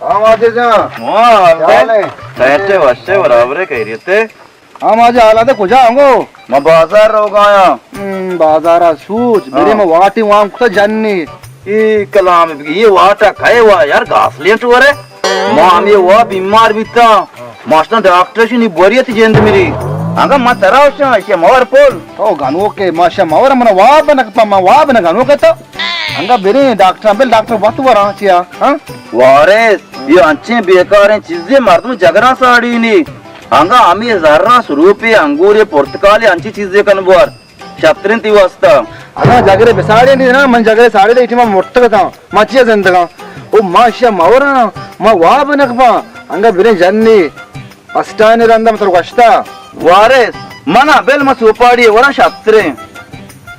हम आज जा सहते वस्ते बराबर कह रहे थे हम आज हालात कुछ आऊंगो मैं बाजार रोगाया बाजारा सूच मेरे में वाटी वहां कुछ जाननी ये कलाम ये वाटा खाए हुआ यार घास लेट हुआ रे मां ये हुआ बीमार भी था मास्टर डॉक्टर से नहीं बोरियत थी जेंद मेरी आगा मत तराव से मवर पोल ओ गानो के माशा मवर मन वा बनक पमा वा बन गानो के तो अंगा बेरे डॉक्टर बेल डॉक्टर बात वरा छिया हां वारे ये अच्छे बेकार हैं चीजें मर्द जगरा साड़ी नहीं आगा आम्ही जर्रा रुपये अंगूर पुर्तकाली अंची चीजें कनबोर छत्रिन ती वास्ता अना जगरे बेसाड़ी नहीं ना मन जगरे साड़ी देठी मा मोट्ट का मचिया जंतगा ओ माशा मवर मा वा बनक पा अंगा बेरे जन्नी अष्टाने रंदम तो कष्टा वारे मना बेल म सोपाड़ी वरा छत्रे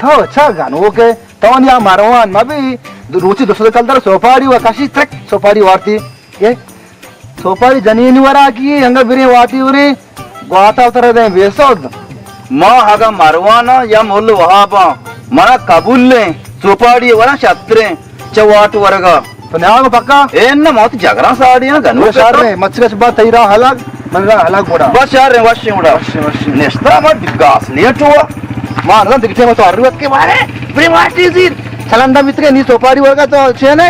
तो अच्छा गानो के तो या मारवान मबी रुचि दुसरे कलदर सोपाड़ी व काशी ट्रक सोपाड़ी वारती ये सोपाड़ी जनीन वरा की अंग बिरे वाती उरी ग्वाता उतर दे बेसोद मां हागा मारवाना या मोल वहाबा मना कबूल ले सोपाड़ी वरा छत्रे चवाट वरगा तो न्याग पक्का एन्न मौत जगरा साड़ी ना गनु शार रे मच्छर बा तैरा हलाग मनरा हलाग बोड़ा बस यार रे वश उड़ा नेस्ता मत गास लेट हुआ मार ना दिखते मत अरवत के बारे बिरे वाटी जी छलंदा मित्र नी सोपाड़ी वरगा तो छेने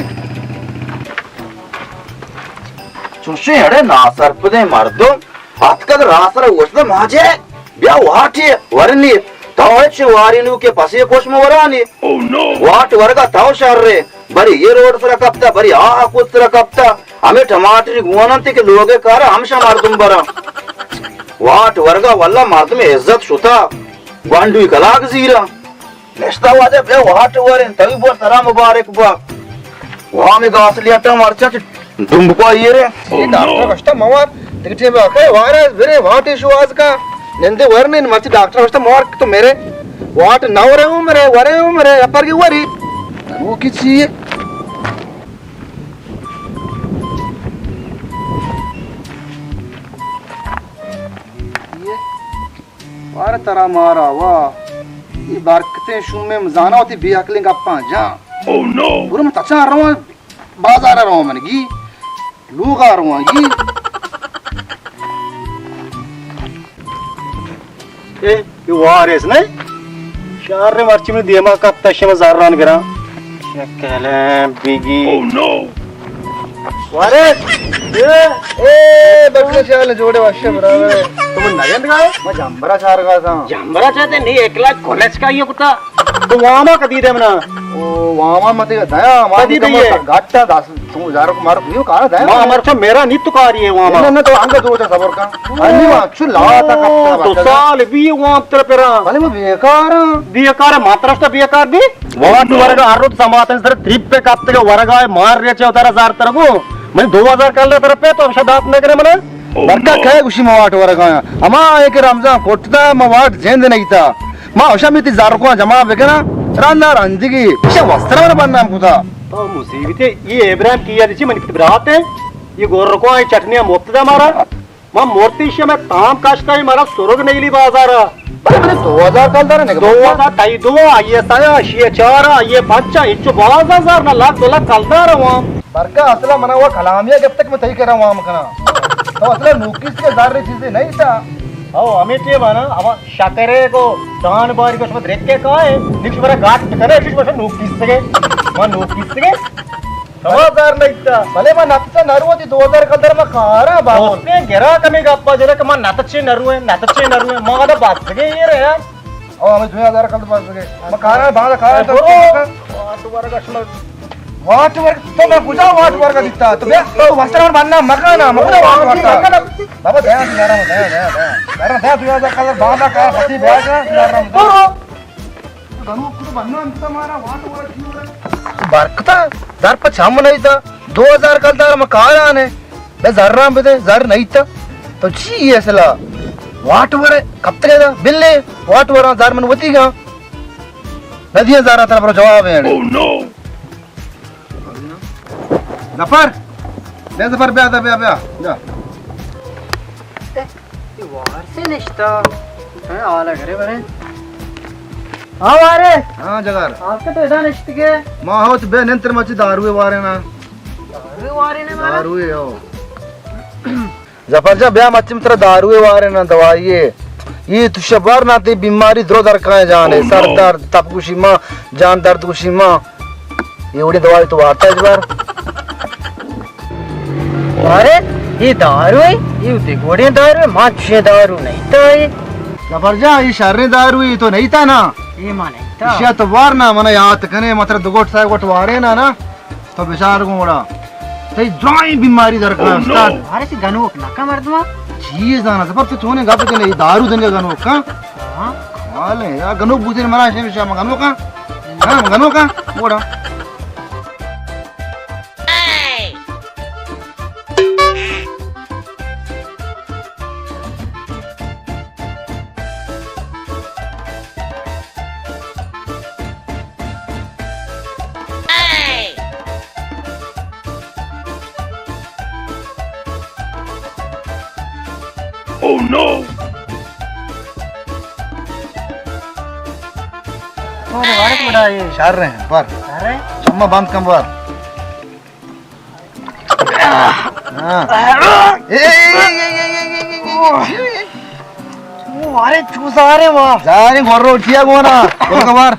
चुशे अरे ना सरपदे मर्दो अतकद रासर वसद माजे ब्या वाटी वरनी तावच वारिनु के पसे कोश में वरानी ओह नो वाट वरगा ताव शार रे बरी ये रोड सर कप्ता बरी आ कुछ सर कप्ता हमें टमाटर गुवनंते के लोगे कार हमशा मर्दम बरा वाट वरगा वल्ला मर्दम इज्जत शुता वांडू कलाग जीरा नेस्ता वाजे बे वाट वरे तभी बोल तरा मुबारक बा वहां में गास लिया टा मरचा दुम्बको ये रे ये डॉक्टर कष्ट मवार दिखते बे ओके वारे बिरे वाट इशू आज का नंदे वरने मच डॉक्टर कष्ट मवार तो मेरे वाट नवरे उमरे वरे उमरे अपर की वरी वो किसी वार तरा मारा वाह ये बरकते शुमे मजाना होती बियाकलिंग गप्पा जा ओह नो पूरा मैं तचा आ रहा हूं बाजार आ रहा हूं मैंने की लोग आ रहा हूं ये वारेस नहीं शार रे मर्ची में दिमा का तशम जाररान गिरा शक्ले बिगी ओह नो वारेस ए बकले चाल जोड़े वाशे बराबर तुम नगेंद का मैं जंबरा चार का था जंबरा चाहते नहीं 1 लाख कॉलेज का ये कुत्ता तो वामा कदी दे मना ओ वामा मते दया मादी दे घाटा 10,000 को मार क्यों कहां दया मां हमार छ मेरा नित्य कार्य है वामा न तो अंग दो सबर का अन्नी वाचु लाता का तो साल भी वहां तर पेरा भले मैं बेकार मात्रष्ट बेकार भी वाट वर्ग आरोप समातन सर ट्रिप पे कापते का वर्ग मार रे चौतारा जार तरगो मैं 2000 कल तरफ पे तो शदात न करे मने बरका कहे खुशी मवाट वर्ग अमा एक रमजान कोटता मवाट जेंद नहीं था मां औषा में 1000 को जमा बेकना रांदा रंजिगी इसे वस्त्र में बनना हमको था तो मुसीबत ये इब्राहिम किया दिसी मन की रात है ये गोर को चटनिया मुफ्त मारा मां मूर्ति से में ताम काश का मारा स्वर्ग नहीं ली बाजार मैंने 2000 कल दर ने 2000 टाई दो आइए साया ये 4 आइए 5 इच्चो 12000 ना लाख 2 लाख कल दर वहां बरका असला मना हुआ कलामिया जब तक मैं तई कर रहा हूं मखना तो असला नोकिस के जार चीजें नहीं था ओ हमें ये बना अब शकरे को दान बारी को सब देख के कहा है निक्ष बरा घाट करे इस वर्ष नोकिस से मां नोकिस से 2000 नहीं था भले मैं नत्ता नरुवती 2000 कदर में खारा बाबू ने गिरा कमी गप्पा जरे के मैं नतचे नरुए मां का बात सके ये रे यार ओ हमें 2000 कदर बात सके मैं खारा बांधा खारा तो तुम्हारा कस्टमर वाट वर्ग तो मैं पूछा वाट वर्ग दिखता तो बे तो वस्त्र में बनना मकाना वाट वर्ग बाबा दया दया 2000 कदर बांधा का पति बैग ना गनु कुछ बनना तुम्हारा वाट वर्ग क्यों बरकता दर पर छम नहीं था 2000 का दर में कहा आने मैं जर्रा में थे जर नहीं था तो जी असला वाट वर कब तक था बिल्ले वाट वर जर मन वती का नदियां जरा तरफ जवाब है ओह नो जफर ले जफर बे जा ये वार से निश्ता है आला घरे बरे हाँ वारे हाँ जगार आपका तो इधर निश्चित के माँ हो तो बे निंतर मची दारू वारे ना दारू है हो जफर ब्या मच्छम तरह दारू है वारे ना दवाई है ये तो शबर ना ते बीमारी द्रो दर का जाने सर दर्द तप कुशीमा जान दर्द कुशीमा ये उड़ी दवाई तो आता है इस बार अरे ये दारू है ये दिगोड़े दारू है माछे दारू नहीं तो ये जबरजा ये शर्रे दारू ही तो नहीं था ना ये मां नहीं था इशिया तो वार ना मना याद कने मतलब दुगोट साहब गोट वारे ना तो बेचार गोड़ा तो जोई बीमारी दर का उस्ताद अरे से गनो ना का मर्दमा चीज ना जबर तो तूने गाप के नहीं दारू देने गनो का हां वाले यार गनो बुझे मरा शे शे गनो का हां गनो का गोड़ा Oh no! और वारे बड़ा ये शार रहे हैं पर अरे चम्मा बंद कम बार हां वो अरे चूसा रे वाह जारे गोरो उठिया गोना गोर कबार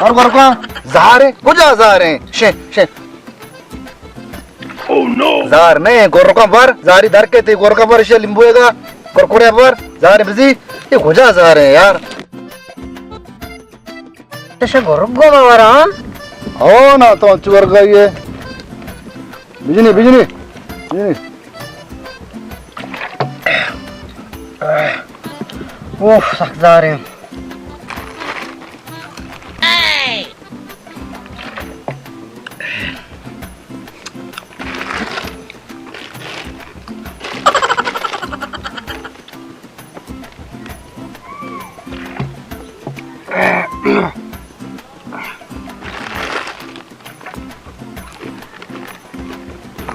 और गोर का जारे कुजा जारे शे शे Oh no! जार नहीं गोर का बार जारी धर के ते गोर का बार शे लिंबुएगा कुरकुरे पर जारे बिजी ये कुजा जारे यार तसे गोरगो बावरा हो ना तो चुवर गई है बिजनी ओह सकदा रे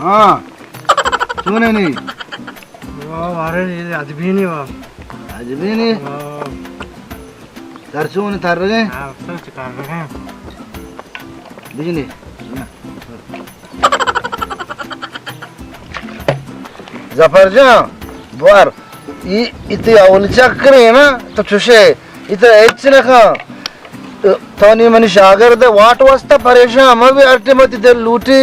हाँ सुने नहीं वाह अरे ये आज भी नहीं वाह आज भी नहीं तरसू ने थर रहे हां सोच कर रहे हैं बिजली जफर जा बार ये इतने अवल चक्कर है ना तो चुशे इतने एच ने खा तो नहीं मनी शागर दे वाट वास्ता परेशान मैं भी अर्टे मत इधर लूटी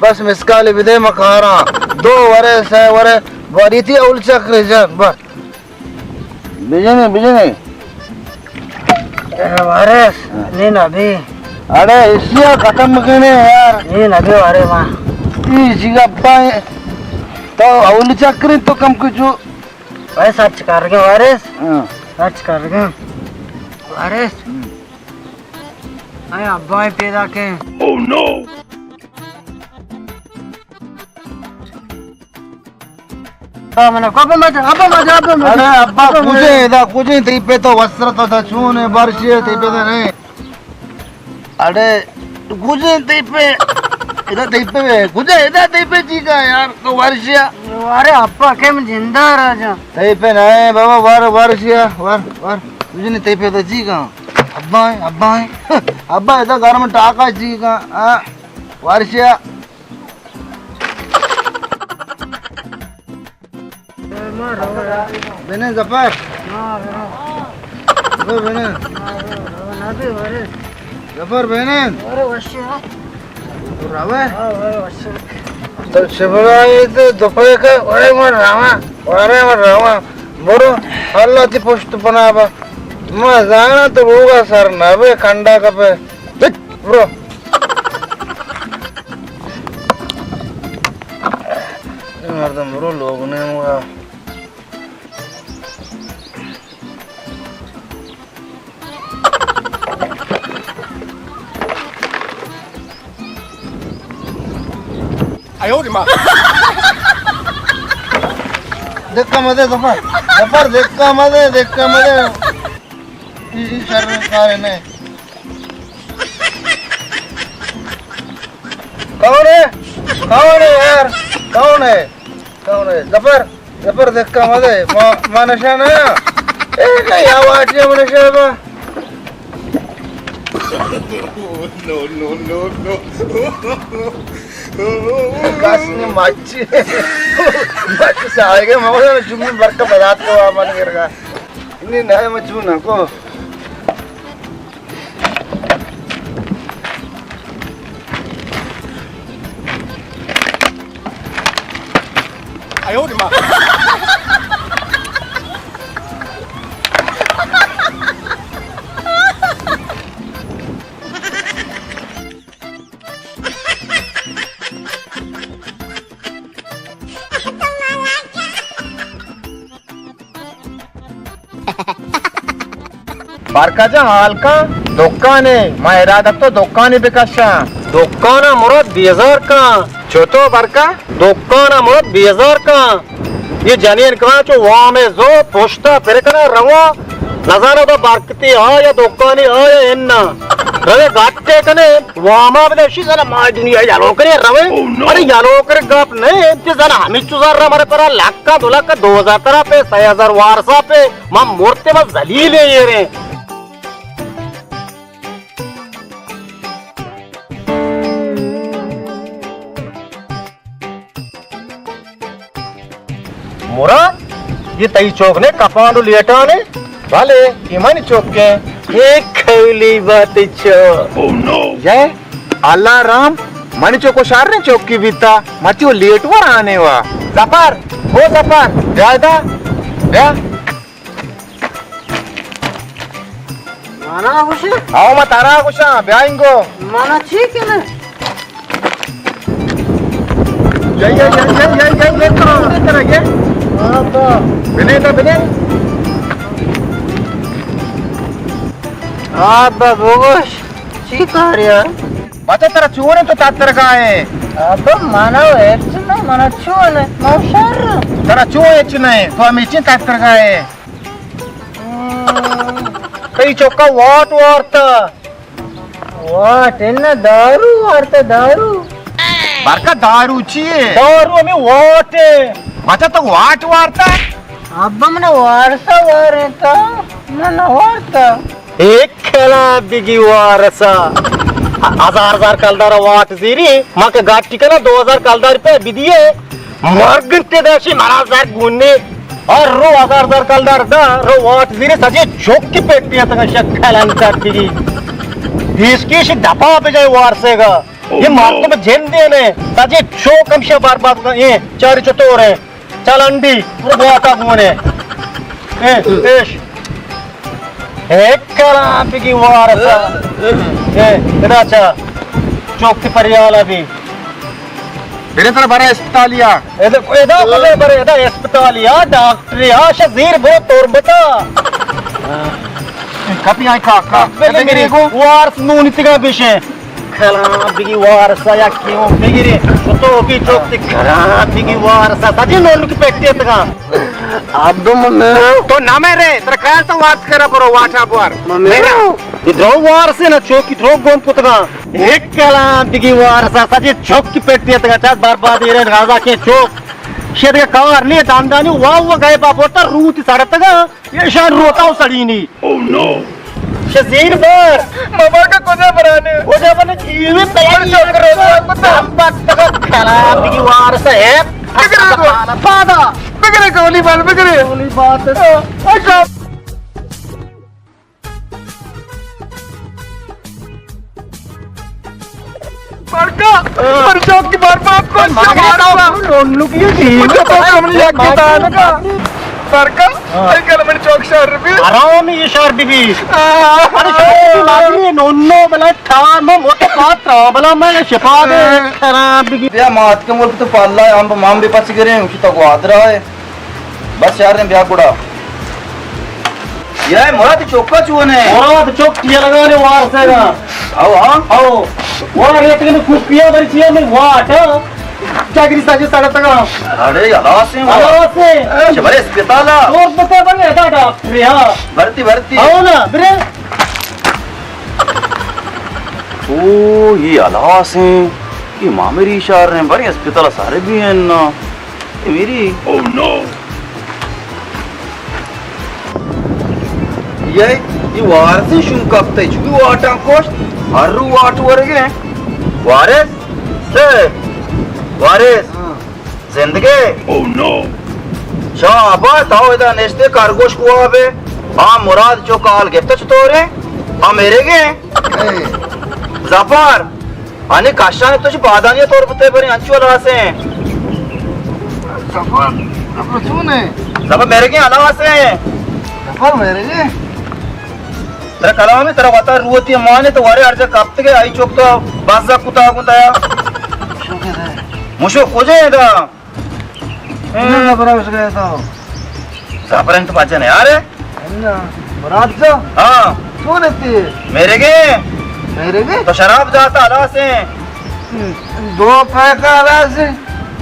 बस मिसकाले विदे मखारा 2 वरस है वरे बड़ी थी अवल चक्कर जा बस बिजने वारे नहीं ना भी अरे इसिया खत्म करने यार नहीं ना भी वारे वाह ये जिगा पाए तो अवल चक्कर तो कम कुछ भाई सच कर गए वारे हाँ सच कर गए वारे अरे अब्बा पैदा के Oh no! मैंने कब मत अरे अब्बा कुजे इधर कुजे ती पे तो वस्त्र तो था छूने बर्षे ती पे तो नहीं अरे कुजे ती पे इधर ती पे कुजे इधर ती पे जी का यार तो वर्षिया अरे अब्बा के मैं जिंदा राजा ती पे नहीं बाबा वर्षिया वर कुजे नहीं ती पे तो जी का अब्बा इधर घर में टाका जी का वर्षिया बेने जफर बेने जफर बेने रावे तो शिवराय तो दोपहर का वरे मर रावा बोरो अल्लाह ती पोस्ट बनावा मैं जाना तो होगा सर ना बे खंडा का पे ब्रो मर्दम ब्रो लोग ने हुआ देखा मजे जफर देखा मजे इसी सरकार ने कौन है यार कौन है जफर देखा मजे मानशा ना ए क्या आवाज है Mansha Kasih maci. Maci saya mau cuma berkebarat ko aman kira. Ini naya macam aku. Ayo di mana? बारकाच्या हलका दुकान आहे मायरा तो दुकान बिकाशा दुकान मुराद 20,000 का छोटो बारका दुकान मुराद 20,000 का ये जानियन कहा जो वहाँ में जो पोस्टा फिर कना रवा नजारा तो बारकती हा या दुकानी हा या इन्ना रवे गाट्टे कने वहाँ में बने शी जना मार्जिन या लोकरे रवे अरे या लोकरे गप नहीं ते जना हमी चुजार रा मारे परा लाख का 2 लाख का 2,000 तरा पे 6,000 वारसा पे मां मूर्ते में जलील है ये रे मोरा ये तई चौक ने कपांडू लेटा ने वाले इमानी चौक के एक खैली बात चो ओह नो ये अल्लाह राम मनी चौक को शार ने चौक की बीता मची वो लेट वर आने वा जफर हो जफर जायदा या माना खुशी आओ मत तारा कुछ ब्याइंगो माना ठीक है ना ये तरह ये बिने तो बिने अब्बा बोगोश चिकारिया बच्चा तेरा चूने तो तातर का है अब्बा माना एक ना माना चूने मौशर तेरा चूने नहीं तो हम इचिन तातर का है कई चौका वाट इन्ना दारू वार्ता दारू बारका दारू चाहिए दारू में वाट बच्चा तो वाट वारता अब्बा मना वारसा वारता मना वारता एक खेला बिगी वारसा 1,000 कलदार वाट जीरी माँ के गाठी का ना 2,000 कलदार पे बिदिए मर्गन ते देशी महाराज गुन्ने और रो 1,000 कलदार दा रो वाट जीरी सजे चौक की पेटियां तक शक्खलान बिगी देश की शी दफा पे जाए वारसेगा ये मार्को में जेन देने सजे चौक हमशा बार बार का ये चार चतोर है चल अंडी पूरा बुआता गुने पेश एक कला बिगी वारसा इनाचा चौक की परियाला भी मेरे तरह बड़ा अस्पतालिया एदा बड़े एदा अस्पतालिया डॉक्टरिया शजीर बो तोर बता कभी आई का मेरे को वारस नूनितिका विषय खला बिगी वारसा या क्यों बिगिरे तो भी चौक से खला बिगी वारसा सजी नोन की पेटी तका अब दो मम्मी तो ना मेरे तेरा ख्याल तो बात करा परो वाटा पर मेरा इधरो वारसे ना चौक की थ्रो गोम पुतगा एक खला बिगी वारसा सजी चौक की पेटी तका चार बार बार ये राजा के चौक शेर के कार ने दानदानी वाव गए बापोटा रूट सड़तगा ये शान रोता सड़ी नहीं ओह नो शजीर बर मामा का कोजा बने जीवे तैयार करो बात तक खराब की वार से है बिगड़े गोली बात अच्छा बड़का पर चौक की बार बात को मारा लोन लुकी थी तो हमने एक किताब का बड़का आई कल मैंने चौक शहर भी आराम ये शहर भी अरे शहर मारनी नोनो बला था मैं वो तो बात था बला मैं शिफा दे खराब भी या मात के मुल्क तो पाला है हम माम भी पच गए हैं तो गुआद रहा है बस यार ने ब्याह बुड़ा ये मुराद चौका चुने मुराद चौक टिया लगाने वार से ना आओ वो रेत के कुपिया बरी छिया में वाट जागरी साजे साड़ा तक अरे से शबरे अस्पताल और बता बने दा डॉक्टर हां भर्ती आओ ना बिरे ओ ये अलास है ये मामेरी इशार ने बड़े अस्पताल सारे भी हैं ना ये मेरी ओह नो ये वार से शुम कब तक चुकी वाटा कोस्ट अर्रू वाट वरगे वारिस से वारिस जिंदगी ओह नो शाबा ताओ इदा नेस्ते कारगोश कुआ बे आ मुराद जो काल गिफ्ट चतोरे आ मेरे गे जाफर आणि काशाने तुझी बादानी तोर पते बरी अंचू अलासे सफर सफर सुने जाफर मेरे गे अलासे सफर मेरे के तेरा कलाम में तेरा वाता रुवती माने तो वारे अर्ज कापते के आई चोक तो बाजा कुता कुताया शुक्र है मुशो कोजे दा ना बरा उसके तो जाफर तो पाचे नहीं यार ना मुराद से हां सुने ती मेरे के तो शराब जाता अला से दो पैका से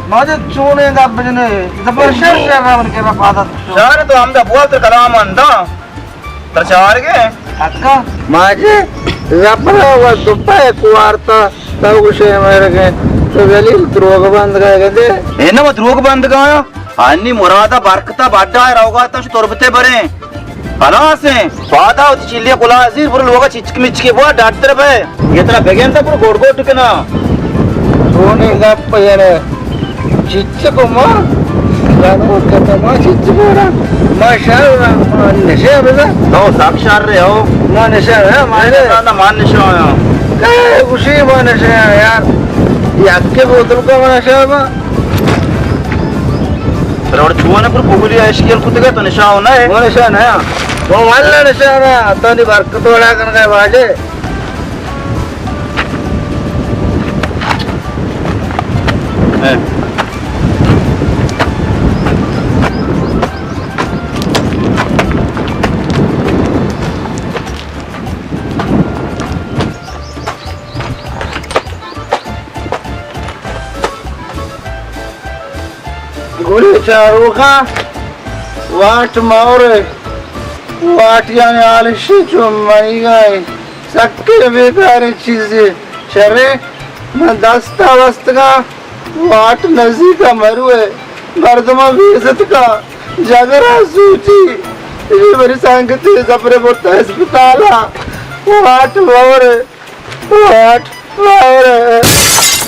मुझे चूने का बजने जबरदस्त शराब के रफादत शार तो हमदा बुआ तो कलाम अंदा प्रचार के अक्का माझे जपरा व दुप्पा कुवारता सब कुछ है मेरे के तो वेली द्रोग बंद कर दे ए ना मत रोग बंद गाया अन्नी मुरादा बरकता बाडा रहोगा तो तोरबते बरे अला से फादा उत चिल्ले कुला अजीर पुर लोगा चिचक मिचके बुआ डाटते बे ये तेरा बेगेन ता पुर गोड़ गोड़ के ना सोने का पयरे चिच्च को मां जानो के मां चिच्च बोरा माशाल्लाह मान नशे बेदा तो साक्षात रे हो मान नशे है मारे ना मान निशा काय खुशी मान नशे यार ये अक्के बोतल का मान नशे बा रोड छुआने पर बुगली आशियल कुतगा तो निशा होना है मान नशे ना वो वाला नशे ना तो नी बरकत वाला करने बाजे गोली चारों का वाट मारे वाट यानी आलिशी जो मई गए सक्के बेकार चीजें शरे मैं दस्ता वस्त का वाट नजी का मरुए मर्दमा बेइज्जत का जगरा सूची ये मेरी संगति जबरे बोलता है अस्पताला वाट मारे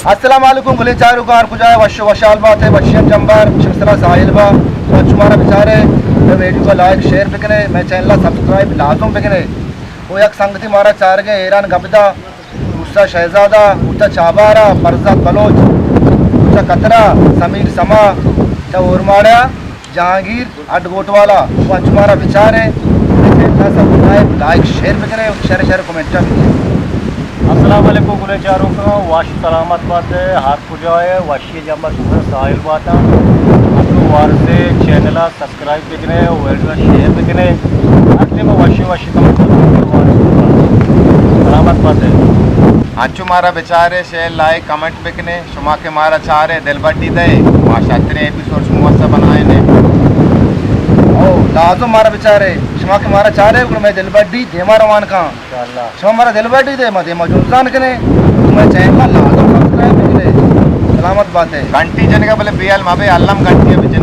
अस्सलाम वालेकुम गुले चारू कार कुजाय वशो वशाल बात है वशियम जंबर शिमसला साहिल बा तो तुम्हारा बेचारे मैं वीडियो को लाइक शेयर बिकने मैं चैनल सब्सक्राइब लाजम बिकने वो एक संगति मारा चार गए ईरान गबदा मुसा शहजादा उता चाबारा फरजाद बलोच उता कतरा समीर समा ता उरमाड़ा जहांगीर अडगोटवाला वो तुम्हारा बेचारे चैनल सब्सक्राइब लाइक शेयर बिकने शेयर कमेंट बिकने अस्सलाम वालेकुम गुले चारों का वाश सलामत बात है हाथ पुजाए वाशी जम्बर सुबह साहिल बात अपने वार से चैनल सब्सक्राइब बिकने वीडियो शेयर बिकने आखिर में वाशी का सलामत बात है आंचू मारा बेचारे शेयर लाइक कमेंट बिकने शुमा के मारा चारे दिल बड्डी दे माशात्रे एपिसोड मुवस्सा बनाए ने ओ लाजो मारा बेचारे शुमा के मारा चारे मैं दिल बड्डी देमा रवान का इंशाल्लाह शुमा मारा दिल बड्डी दे मैं देमा जुनसान कने मैं चैनल लाजो सब्सक्राइब बिकने सलामत बात है घंटी जन का बोले बियल माबे अल्लम घंटी